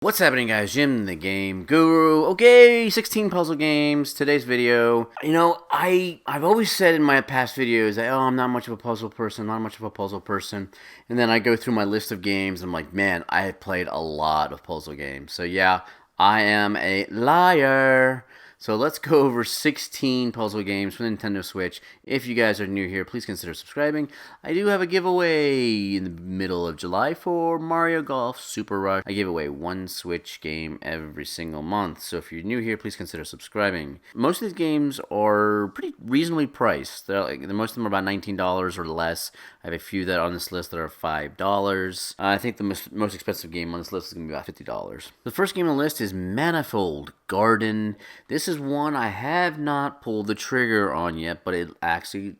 What's happening, guys? Jim the Game Guru. Okay, 16 puzzle games. Today's video. I've always said in my past videos that, I'm not much of a puzzle person, And then I go through my list of games, and I'm like, man, I have played a lot of puzzle games. So yeah, I am a liar. So let's go over 16 puzzle games for the Nintendo Switch. If you guys are new here, please consider subscribing. I do have a giveaway in the middle of July for Mario Golf Super Rush. I give away one Switch game every single month. So if you're new here, please consider subscribing. Most of these games are pretty reasonably priced. Most of them are about $19 or less. I have a few that are on this list that are $5. I think the most expensive game on this list is going to be about $50. The first game on the list is Manifold Garden. This is one I have not pulled the trigger on yet, but it actually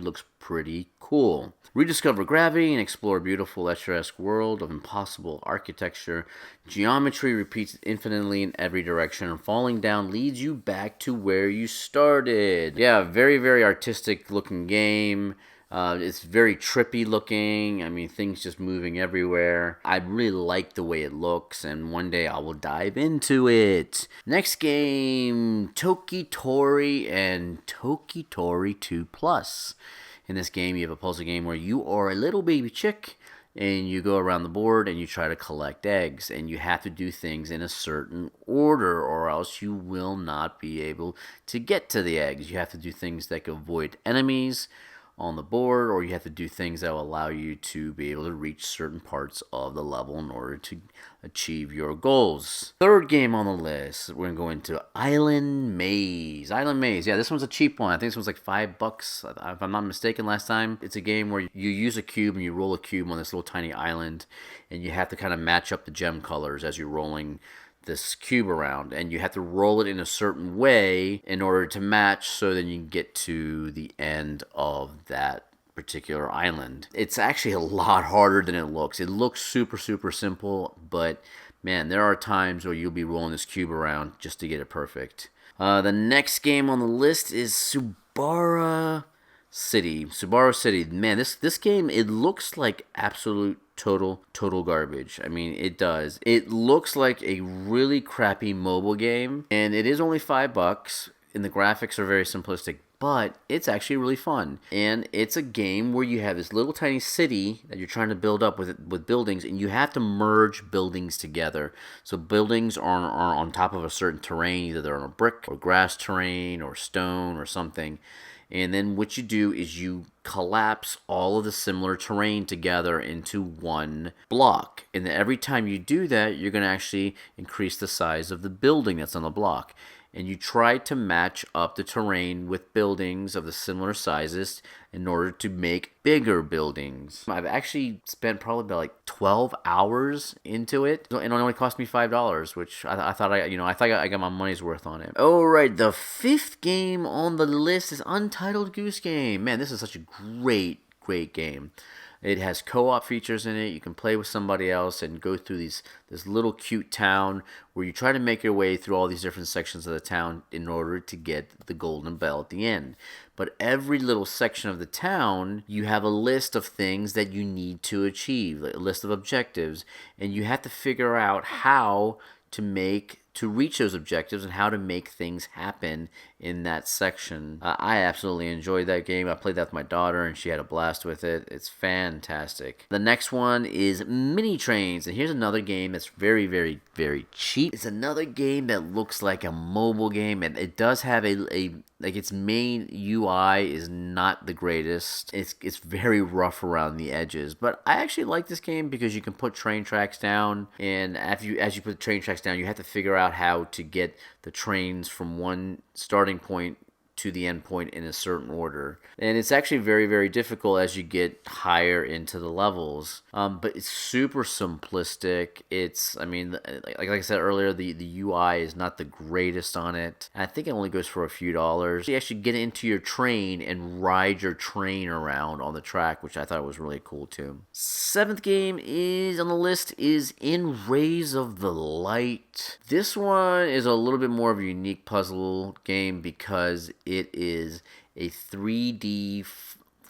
looks pretty cool. Rediscover gravity and explore a beautiful Escher-esque world of impossible architecture. Geometry repeats infinitely in every direction, and falling down leads you back to where you started. Yeah, very, very artistic looking game. It's very trippy looking. I mean, things just moving everywhere. I really like the way it looks, and one day I will dive into it. Next game, Toki Tori and Toki Tori 2 Plus. In this game, you have a puzzle game where you are a little baby chick, and you go around the board and you try to collect eggs, and you have to do things in a certain order or else you will not be able to get to the eggs. You have to do things that avoid enemies on the board, or you have to do things that will allow you to be able to reach certain parts of the level in order to achieve your goals. Third game on the list, we're going to go into Island Maze. Island Maze, yeah, this one's a cheap one. I think this one's like $5, if I'm not mistaken last time. It's a game where you use a cube and you roll a cube on this little tiny island, and you have to kind of match up the gem colors as you're rolling this cube around, and you have to roll it in a certain way in order to match, so then you can get to the end of that particular island. It's actually a lot harder than it looks. It looks super simple, but man, there are times where you'll be rolling this cube around just to get it perfect. The next game on the list is Subaru City. Man, this game, it looks like absolute total garbage. I mean, it does. It looks like a really crappy mobile game, and it is only $5, and the graphics are very simplistic, but it's actually really fun. And it's a game where you have this little tiny city that you're trying to build up with buildings, and you have to merge buildings together. So buildings are on top of a certain terrain, either they're on a brick or grass terrain or stone or something. And then what you do is you collapse all of the similar terrain together into one block. And then every time you do that, you're going to actually increase the size of the building that's on the block. And you try to match up the terrain with buildings of the similar sizes in order to make bigger buildings. I've actually spent probably about like 12 hours into it, and it only cost me $5, which I thought I got my money's worth on it. All right, the fifth game on the list is Untitled Goose Game. Man, this is such a great game. It has co-op features in it. You can play with somebody else and go through this little cute town where you try to make your way through all these different sections of the town in order to get the golden bell at the end. But every little section of the town, you have a list of things that you need to achieve, a list of objectives, and you have to figure out how to reach those objectives and how to make things happen in that section. I absolutely enjoyed that game. I played that with my daughter, and she had a blast with it. It's fantastic. The next one is Mini Trains, and here's another game that's very cheap. It's another game that looks like a mobile game, and it does have like its main UI is not the greatest. It's very rough around the edges, but I actually like this game because you can put train tracks down, and as you put the train tracks down, you have to figure out how to get the trains from one starting point to the end point in a certain order. And it's actually very difficult as you get higher into the levels. But it's super simplistic. Like I said earlier, the UI is not the greatest on it. And I think it only goes for a few dollars. You actually get into your train and ride your train around on the track, which I thought was really cool too. Seventh game is on the list is In Rays of the Light. This one is a little bit more of a unique puzzle game because it is a 3D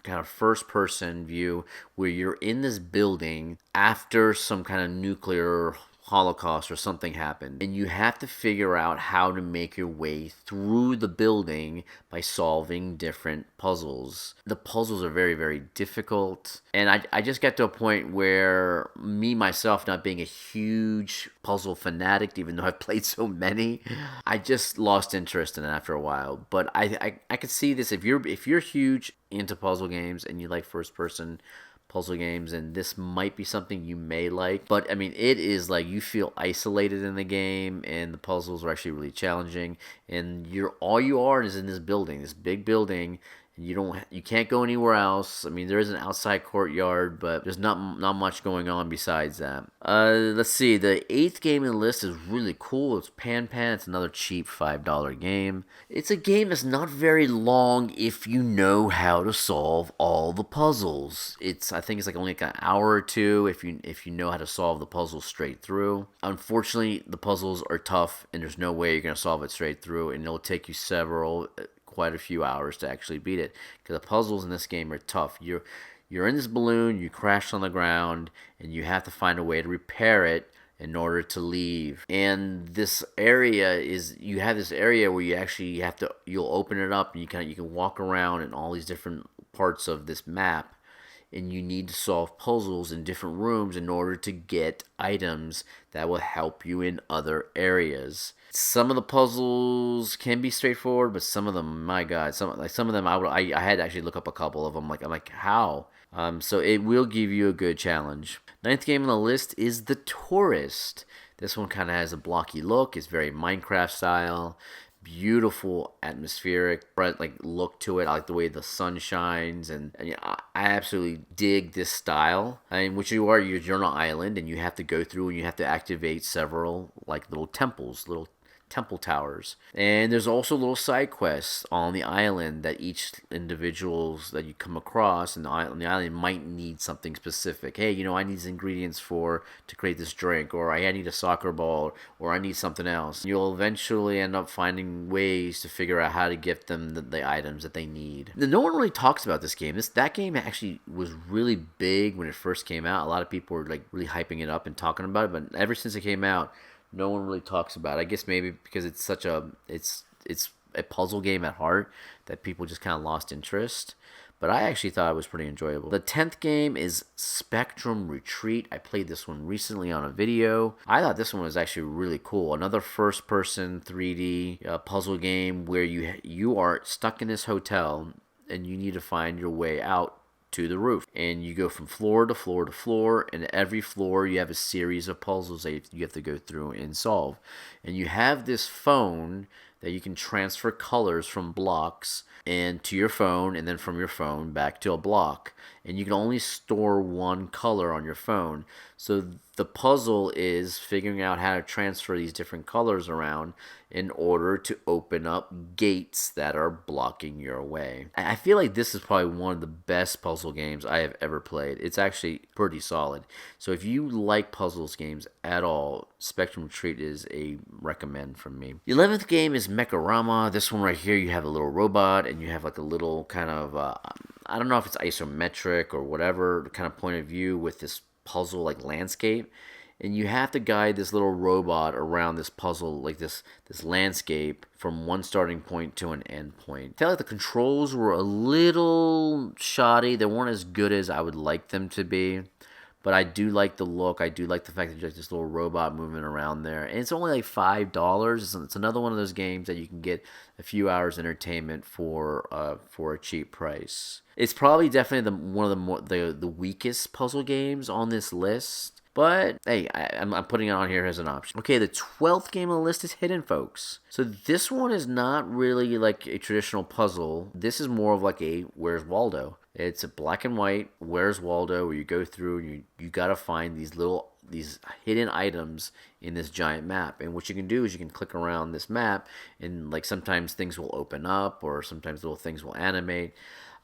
kind of first-person view where you're in this building after some kind of nuclear Holocaust or something happened, and you have to figure out how to make your way through the building by solving different puzzles. The puzzles are very, very difficult, and I just got to a point where me, myself, not being a huge puzzle fanatic, even though I've played so many, I just lost interest in it after a while. But I could see this, if you're huge into puzzle games and you like first person puzzle games, and this might be something you may like. But I mean, it is like you feel isolated in the game, and the puzzles are actually really challenging, and all you are is in this building, this big building. You can't go anywhere else. I mean, there is an outside courtyard, but there's not much going on besides that. Let's see. The 8th game in the list is really cool. It's Pan Pan. It's another cheap $5 game. It's a game that's not very long if you know how to solve all the puzzles. I think it's like only like an hour or two if you know how to solve the puzzles straight through. Unfortunately, the puzzles are tough, and there's no way you're gonna solve it straight through, and it'll take you quite a few hours to actually beat it, because the puzzles in this game are tough. You're in this balloon, you crash on the ground, and you have to find a way to repair it in order to leave. And this area you have this area where you'll open it up, and you can walk around in all these different parts of this map, and you need to solve puzzles in different rooms in order to get items that will help you in other areas. Some of the puzzles can be straightforward, but some of them, my God, some of them I had to actually look up a couple of them. I'm like, how? So it will give you a good challenge. 9th game on the list is The Tourist. This one kind of has a blocky look. It's very Minecraft style. Beautiful atmospheric look to it. I like the way the sun shines, and I absolutely dig this style. I mean, you're on an island, and you have to go through and you have to activate several little temple towers. And there's also little side quests on the island that each individuals that you come across on the island might need something specific. Hey, I need these ingredients to create this drink, or I need a soccer ball, or I need something else. You'll eventually end up finding ways to figure out how to get them the items that they need. No one really talks about this game. That game actually was really big when it first came out. A lot of people were really hyping it up and talking about it, but ever since it came out, no one really talks about it. I guess maybe because it's a puzzle game at heart that people just kind of lost interest. But I actually thought it was pretty enjoyable. The 10th game is Spectrum Retreat. I played this one recently on a video. I thought this one was actually really cool. Another first-person 3D puzzle game where you are stuck in this hotel and you need to find your way out to the roof, and you go from floor to floor to floor, and every floor you have a series of puzzles that you have to go through and solve. And you have this phone that you can transfer colors from blocks and to your phone, and then from your phone back to a block, and you can only store one color on your phone. So the puzzle is figuring out how to transfer these different colors around in order to open up gates that are blocking your way. I feel like this is probably one of the best puzzle games I have ever played. It's actually pretty solid. So if you like puzzles games at all, Spectrum Retreat is a recommend from me. The 11th game is Meccarama. This one right here, you have a little robot, and you have like a little kind of, I don't know if it's isometric or whatever kind of point of view with this puzzle landscape, and you have to guide this little robot around this puzzle, this landscape, from one starting point to an end point. I felt like the controls were a little shoddy. They weren't as good as I would like them to be, but I do like the look. I do like the fact that there's this little robot moving around there, and it's only like $5. It's another one of those games that you can get a few hours entertainment for a cheap price. It's probably definitely one of the weakest puzzle games on this list, but hey, I'm putting it on here as an option. Okay, the 12th game on the list is Hidden Folks. So this one is not really like a traditional puzzle. This is more of like a Where's Waldo. It's a black and white Where's Waldo, where you go through and you gotta find these hidden items in this giant map. And what you can do is you can click around this map, and sometimes things will open up, or sometimes little things will animate.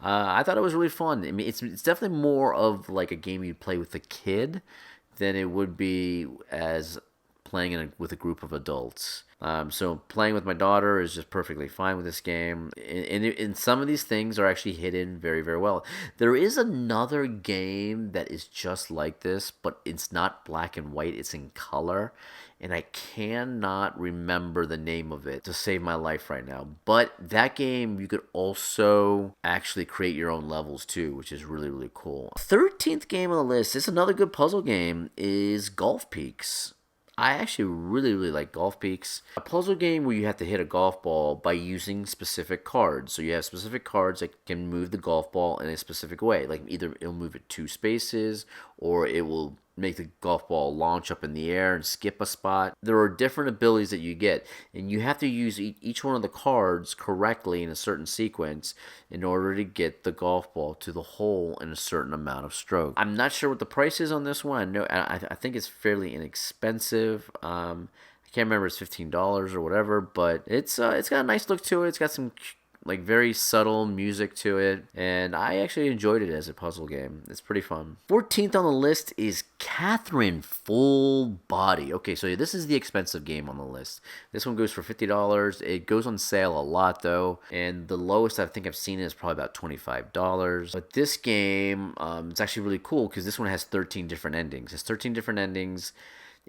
I thought it was really fun. I mean, it's definitely more of like a game you play with a kid than it would be as playing with a group of adults. So playing with my daughter is just perfectly fine with this game. And some of these things are actually hidden very, very well. There is another game that is just like this, but it's not black and white, it's in color. And I cannot remember the name of it to save my life right now. But that game, you could also actually create your own levels too, which is really, really cool. 13th game on the list, it's another good puzzle game, is Golf Peaks. I actually really, really like Golf Peaks. A puzzle game where you have to hit a golf ball by using specific cards. So you have specific cards that can move the golf ball in a specific way. Like either it'll move it 2 spaces, or it will make the golf ball launch up in the air and skip a spot. There are different abilities that you get, and you have to use each one of the cards correctly in a certain sequence in order to get the golf ball to the hole in a certain amount of strokes. I'm not sure what the price is on this one. I think it's fairly inexpensive. I can't remember, it's $15 or whatever, but it's got a nice look to it. It's got some like very subtle music to it, and I actually enjoyed it as a puzzle game. It's pretty fun. 14th on the list is Katherine Full Body. Okay, so this is the expensive game on the list. This one goes for $50. It goes on sale a lot though, and the lowest I think I've seen is probably about $25. But this game, it's actually really cool because this one has 13 different endings. It's 13 different endings,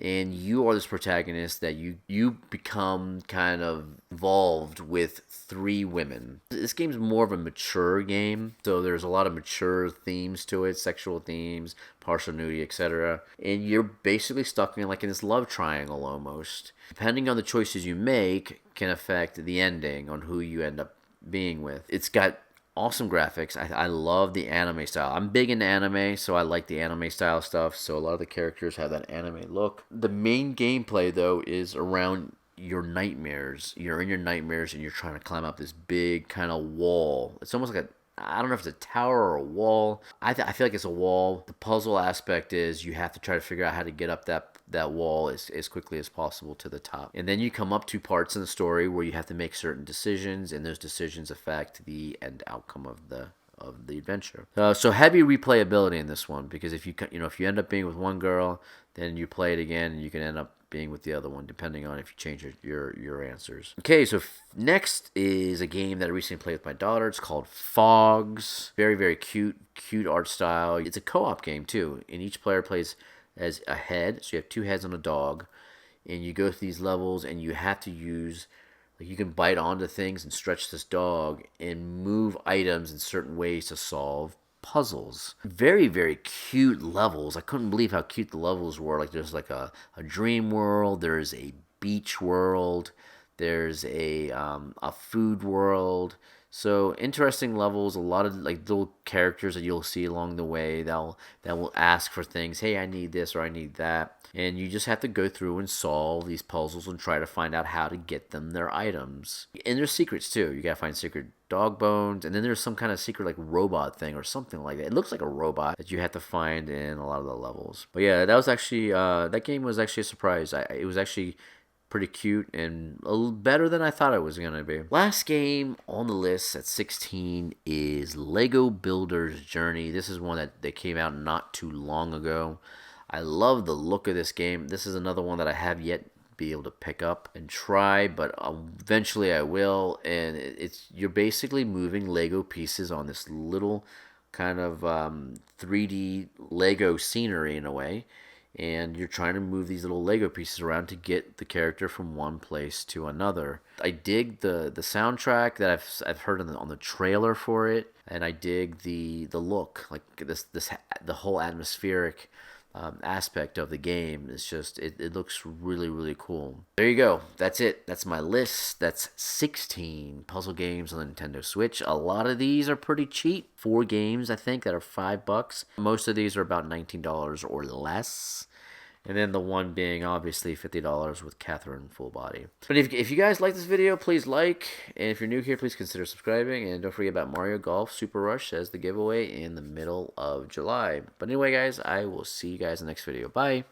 and you are this protagonist that you become kind of involved with 3 women. This game's more of a mature game, so there's a lot of mature themes to it, sexual themes, partial nudity, etc. And you're basically stuck in like in this love triangle almost. Depending on the choices you make can affect the ending on who you end up being with. It's got awesome graphics. I love the anime style. I'm big into anime, so I like the anime style stuff. So a lot of the characters have that anime look. The main gameplay, though, is around your nightmares. You're in your nightmares and you're trying to climb up this big kind of wall. It's almost like I don't know if it's a tower or a wall. I feel like it's a wall. The puzzle aspect is you have to try to figure out how to get up that wall as quickly as possible to the top. And then you come up to parts in the story where you have to make certain decisions, and those decisions affect the end outcome of the adventure. So heavy replayability in this one, because if you end up being with one girl, then you play it again and you can end up being with the other one, depending on if you change your answers. Okay, so next is a game that I recently played with my daughter. It's called Fogs. Very, very cute art style. It's a co-op game too, and each player plays as a head, so you have 2 heads on a dog, and you go through these levels, and you have to use, like, you can bite onto things and stretch this dog and move items in certain ways to solve puzzles. Very, very cute levels. I couldn't believe how cute the levels were. Like, there's like a dream world, there's a beach world, there's a food world. So interesting levels, a lot of like little characters that you'll see along the way that will ask for things. Hey, I need this or I need that. And you just have to go through and solve these puzzles and try to find out how to get them their items. And there's secrets too. You gotta find secret dog bones, and then there's some kind of secret like robot thing or something like that. It looks like a robot that you have to find in a lot of the levels. But yeah, that was actually that game was actually a surprise. It was actually pretty cute and a little better than I thought it was going to be. Last game on the list at 16 is Lego Builder's Journey. This is one that came out not too long ago. I love the look of this game. This is another one that I have yet be able to pick up and try, but eventually I will. And you're basically moving Lego pieces on this little kind of 3D Lego scenery in a way, and you're trying to move these little Lego pieces around to get the character from one place to another. I dig the soundtrack that I've heard on the trailer for it, and I dig the look, like the whole atmospheric aspect of the game. It's just it looks really, really cool. There you go. That's it. That's my list. That's 16 puzzle games on the Nintendo Switch. A lot of these are pretty cheap. 4 games I think that are $5. Most of these are about $19 or less. And then the one being obviously $50 with Katherine Full Body. But if you guys like this video, please like. And if you're new here, please consider subscribing. And don't forget about Mario Golf Super Rush as the giveaway in the middle of July. But anyway, guys, I will see you guys in the next video. Bye.